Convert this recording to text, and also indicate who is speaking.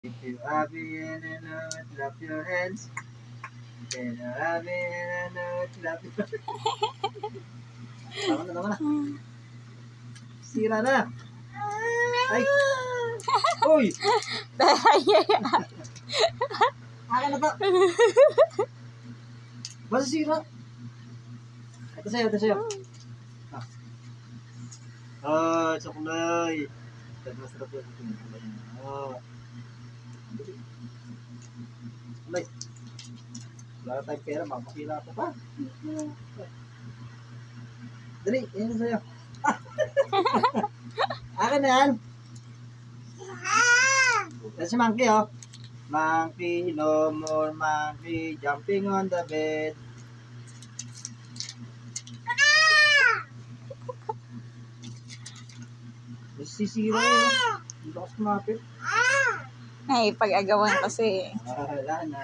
Speaker 1: If you're happy and you know it, clap your hands. If you're happy and you know it, clap your hands. Tama na. Sira na. Ay! Uy! Akin na to. Basta sira. Ito sa'yo. Suklay. Sarap yun. Suklay. Wala na tayong pera, makakasira pa pa. Dali, yan na sa'yo. Akin na yan. Yan si Monkey, oh. Monkey, no more monkey, jumping on the bed. Sisira yun. Hindi ako sumapit.
Speaker 2: Ay, pag-agawan kasi.
Speaker 1: Wala na.